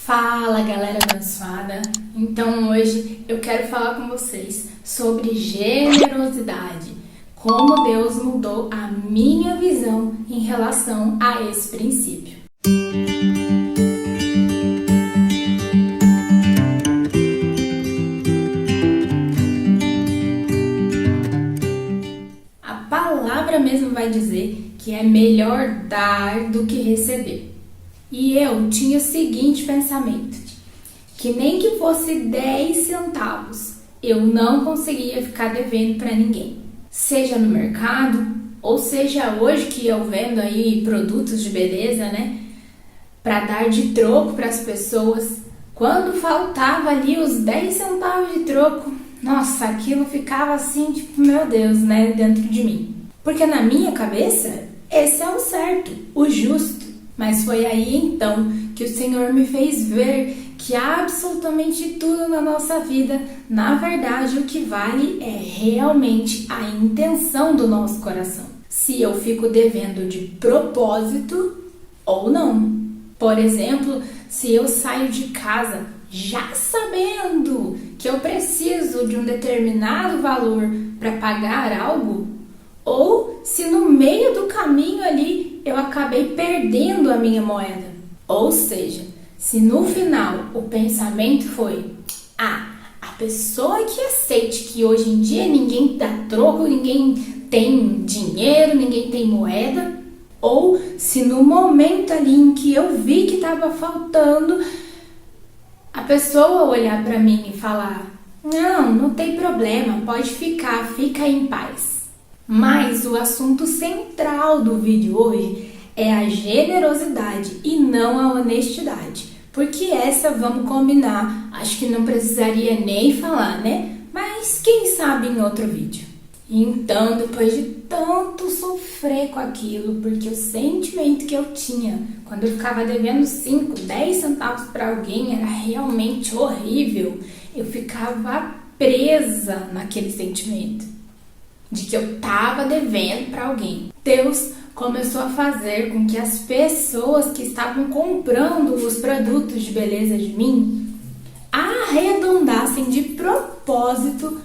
Fala, galera abençoada! Então hoje eu quero falar com vocês sobre generosidade, como Deus mudou a minha visão em relação a esse princípio. A palavra mesmo vai dizer que é melhor dar do que receber. E eu tinha o seguinte pensamento, que nem que fosse 10 centavos, eu não conseguia ficar devendo para ninguém. Seja no mercado, ou seja hoje que eu vendo aí produtos de beleza, né? Para dar de troco para as pessoas. Quando faltava ali os 10 centavos de troco, nossa, aquilo ficava assim, tipo, meu Deus, né? Dentro de mim. Porque na minha cabeça, esse é o certo, o justo. Mas foi aí então que o Senhor me fez ver que absolutamente tudo na nossa vida, na verdade, o que vale é realmente a intenção do nosso coração. Se eu fico devendo de propósito ou não. Por exemplo, se eu saio de casa já sabendo que eu preciso de um determinado valor para pagar algo, ou se no meio do caminho ali eu acabei perdendo a minha moeda. Ou seja, se no final o pensamento foi: a pessoa que aceite que hoje em dia ninguém dá troco, ninguém tem dinheiro, ninguém tem moeda. Ou se no momento ali em que eu vi que estava faltando, a pessoa olhar para mim e falar: não tem problema, pode ficar, fica em paz. Mas o assunto central do vídeo hoje é a generosidade e não a honestidade. Porque essa, vamos combinar, acho que não precisaria nem falar, né? Mas quem sabe em outro vídeo. Então, depois de tanto sofrer com aquilo, porque o sentimento que eu tinha quando eu ficava devendo 5, 10 centavos para alguém era realmente horrível. Eu ficava presa naquele sentimento de que eu estava devendo para alguém. Deus começou a fazer com que as pessoas que estavam comprando os produtos de beleza de mim arredondassem de propósito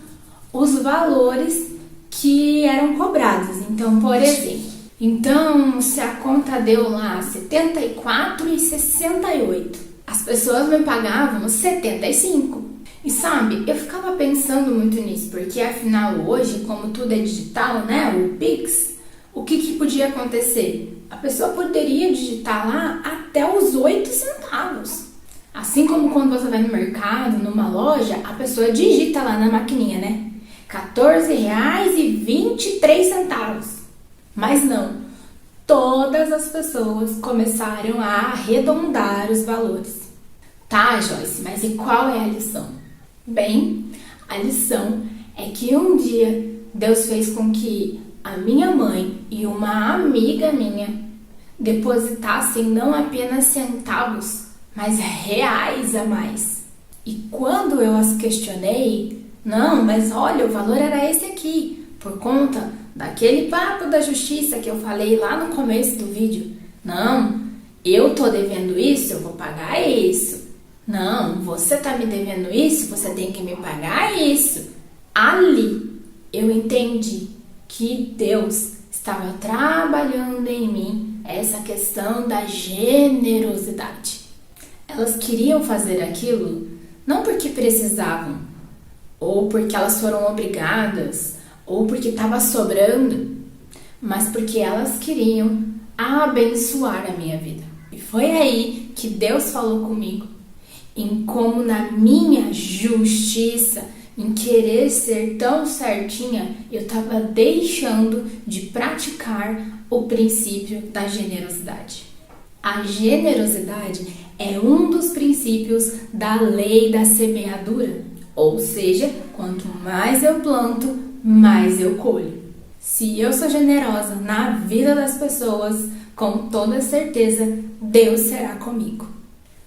os valores que eram cobrados. Então, por exemplo, se a conta deu lá R$ 74,68, as pessoas me pagavam 75. E sabe, eu ficava pensando muito nisso, porque afinal hoje, como tudo é digital, né, o Pix, o que podia acontecer? A pessoa poderia digitar lá até os 8 centavos. Assim como quando você vai no mercado, numa loja, a pessoa digita lá na maquininha, né? R$14,23. Mas não, todas as pessoas começaram a arredondar os valores. Tá, Joyce, mas e qual é a lição? Bem, a lição é que um dia Deus fez com que a minha mãe e uma amiga minha depositassem não apenas centavos, mas reais a mais. E quando eu as questionei, não, mas olha, o valor era esse aqui, por conta daquele papo da justiça que eu falei lá no começo do vídeo. Não, eu tô devendo isso, eu vou pagar isso. Não, você tá me devendo isso, você tem que me pagar isso. Ali eu entendi que Deus estava trabalhando em mim essa questão da generosidade. Elas queriam fazer aquilo não porque precisavam, ou porque elas foram obrigadas, ou porque estava sobrando, mas porque elas queriam abençoar a minha vida. E foi aí que Deus falou comigo, em como na minha justiça, em querer ser tão certinha, eu estava deixando de praticar o princípio da generosidade. A generosidade é um dos princípios da lei da semeadura, ou seja, quanto mais eu planto, mais eu colho. Se eu sou generosa na vida das pessoas, com toda certeza, Deus será comigo.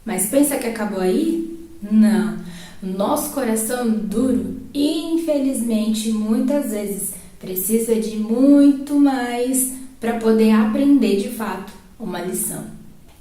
Mas pensa que acabou aí? Não. Nosso coração duro, infelizmente, muitas vezes precisa de muito mais para poder aprender de fato uma lição.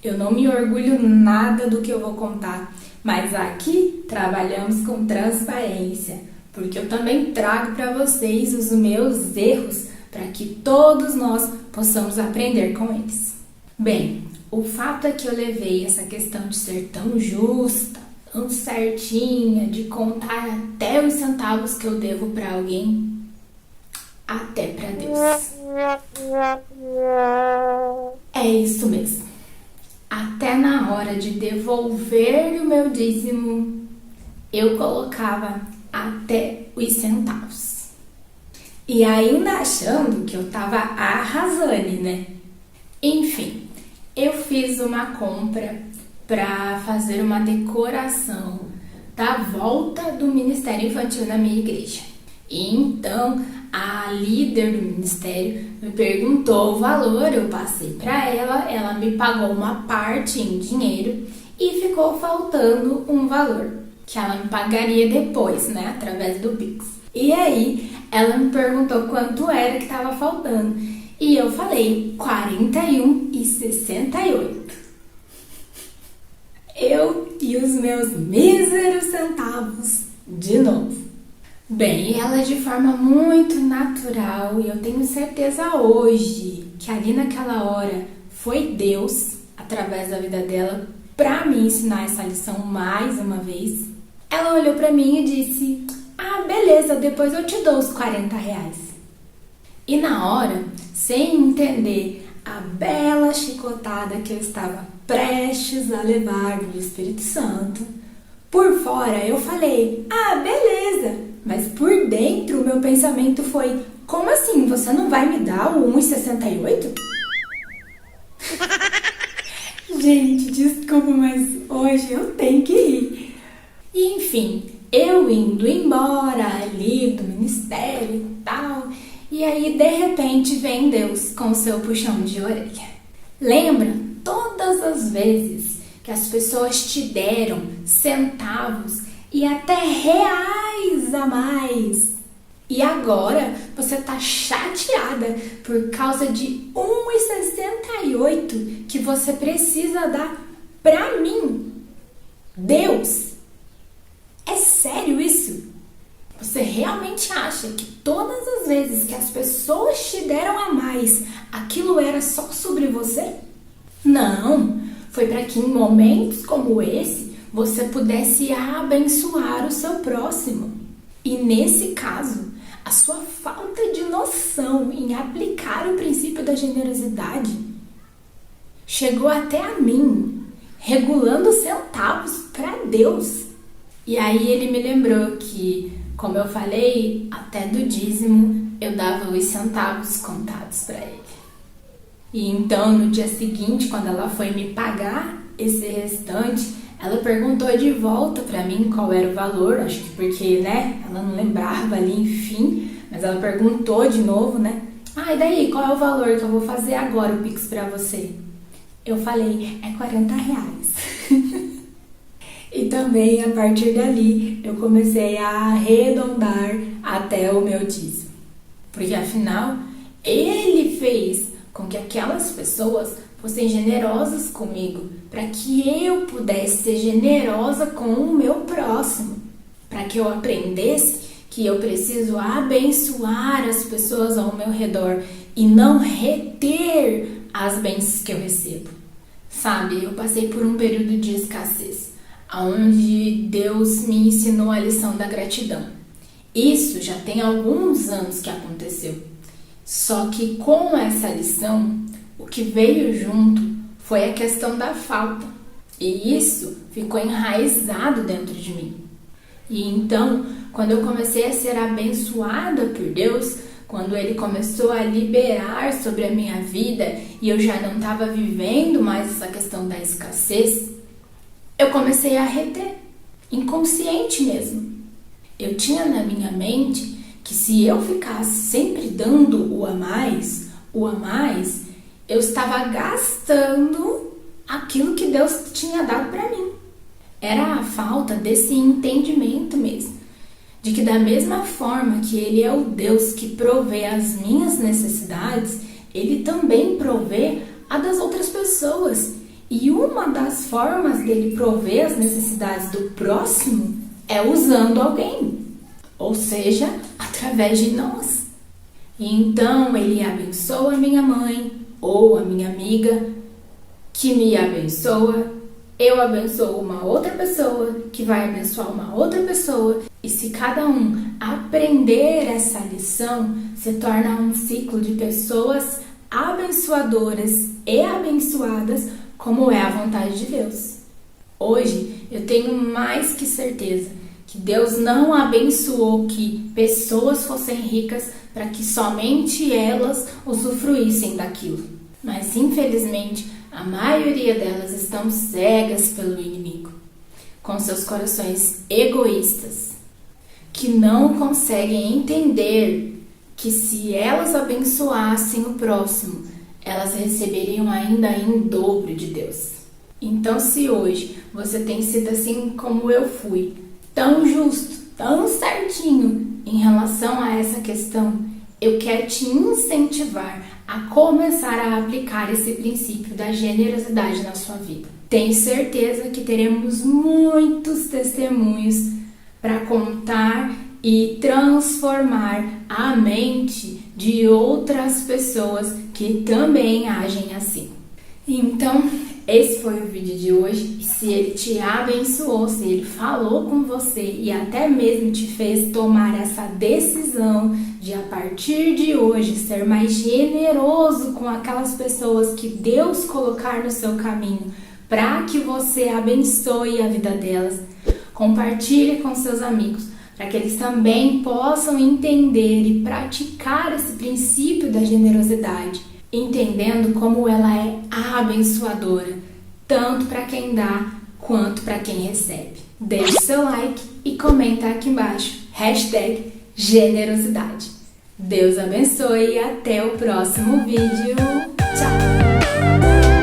Eu não me orgulho nada do que eu vou contar, mas aqui trabalhamos com transparência, porque eu também trago para vocês os meus erros para que todos nós possamos aprender com eles. Bem, o fato é que eu levei essa questão de ser tão justa, tão certinha, de contar até os centavos que eu devo para alguém, até para Deus. É isso mesmo. Até na hora de devolver o meu dízimo, eu colocava até os centavos. E ainda achando que eu tava arrasando, né? Enfim, eu fiz uma compra para fazer uma decoração da volta do Ministério Infantil na minha igreja. E então a líder do ministério me perguntou o valor, eu passei para ela me pagou uma parte em dinheiro e ficou faltando um valor que ela me pagaria depois, né, através do Pix. E aí ela me perguntou quanto era que estava faltando e eu falei 41,68. Eu e os meus míseros centavos de novo. Bem, e ela de forma muito natural, e eu tenho certeza hoje que ali naquela hora foi Deus, através da vida dela, para me ensinar essa lição mais uma vez. Ela olhou para mim e disse: ah, beleza, depois eu te dou os 40 reais. E na hora, sem entender a bela chicotada que eu estava prestes a levar do Espírito Santo, por fora eu falei: ah, beleza. Mas por dentro o meu pensamento foi: como assim? Você não vai me dar o 1,68? Gente, desculpa, mas hoje eu tenho que ir. E enfim, eu indo embora ali do ministério e tal, e aí de repente vem Deus com o seu puxão de orelha. Lembra todas as vezes que as pessoas te deram centavos e até reais a mais. E agora você tá chateada por causa de 1,68 que você precisa dar pra mim. Deus, é sério isso? Você realmente acha que todas as vezes que as pessoas te deram a mais, aquilo era só sobre você? Não, foi para que em momentos como esse você pudesse abençoar o seu próximo. E nesse caso, a sua falta de noção em aplicar o princípio da generosidade chegou até a mim, regulando centavos para Deus. E aí ele me lembrou que, como eu falei, até do dízimo eu dava os centavos contados para ele. E então, no dia seguinte, quando ela foi me pagar esse restante, ela perguntou de volta pra mim qual era o valor, acho que porque, né, ela não lembrava ali, enfim, mas ela perguntou de novo, né? Ah, e daí, qual é o valor que eu vou fazer agora o Pix pra você? Eu falei, é 40 reais. E também, a partir dali, eu comecei a arredondar até o meu dízimo. Porque, afinal, ele fez com que aquelas pessoas fossem generosas comigo, para que eu pudesse ser generosa com o meu próximo, para que eu aprendesse que eu preciso abençoar as pessoas ao meu redor e não reter as bênçãos que eu recebo. Sabe, eu passei por um período de escassez, onde Deus me ensinou a lição da gratidão. Isso já tem alguns anos que aconteceu. Só que com essa lição, o que veio junto foi a questão da falta. E isso ficou enraizado dentro de mim. E então, quando eu comecei a ser abençoada por Deus, quando Ele começou a liberar sobre a minha vida e eu já não estava vivendo mais essa questão da escassez, eu comecei a reter, inconsciente mesmo. Eu tinha na minha mente que se eu ficasse sempre dando o a mais, eu estava gastando aquilo que Deus tinha dado para mim. Era a falta desse entendimento mesmo, de que da mesma forma que Ele é o Deus que provê as minhas necessidades, Ele também provê a das outras pessoas. E uma das formas dele prover as necessidades do próximo é usando alguém, ou seja, através de nós. Então ele abençoa a minha mãe ou a minha amiga, que me abençoa, eu abençoo uma outra pessoa, que vai abençoar uma outra pessoa. E se cada um aprender essa lição, se torna um ciclo de pessoas abençoadoras e abençoadas, como é a vontade de Deus. Hoje eu tenho mais que certeza que Deus não abençoou que pessoas fossem ricas para que somente elas usufruíssem daquilo. Mas infelizmente a maioria delas estão cegas pelo inimigo, com seus corações egoístas, que não conseguem entender que se elas abençoassem o próximo, elas receberiam ainda em dobro de Deus. Então, se hoje você tem sido assim como eu fui, tão justo, tão certinho em relação a essa questão, eu quero te incentivar a começar a aplicar esse princípio da generosidade na sua vida. Tenho certeza que teremos muitos testemunhos para contar e transformar a mente de outras pessoas que também agem assim. Então, esse foi o vídeo de hoje. Se ele te abençoou, se ele falou com você e até mesmo te fez tomar essa decisão de, a partir de hoje, ser mais generoso com aquelas pessoas que Deus colocar no seu caminho, para que você abençoe a vida delas, compartilhe com seus amigos, para que eles também possam entender e praticar esse princípio da generosidade, entendendo como ela é abençoadora, tanto para quem dá quanto para quem recebe. Deixe seu like e comenta aqui embaixo, #generosidade. Deus abençoe e até o próximo vídeo. Tchau!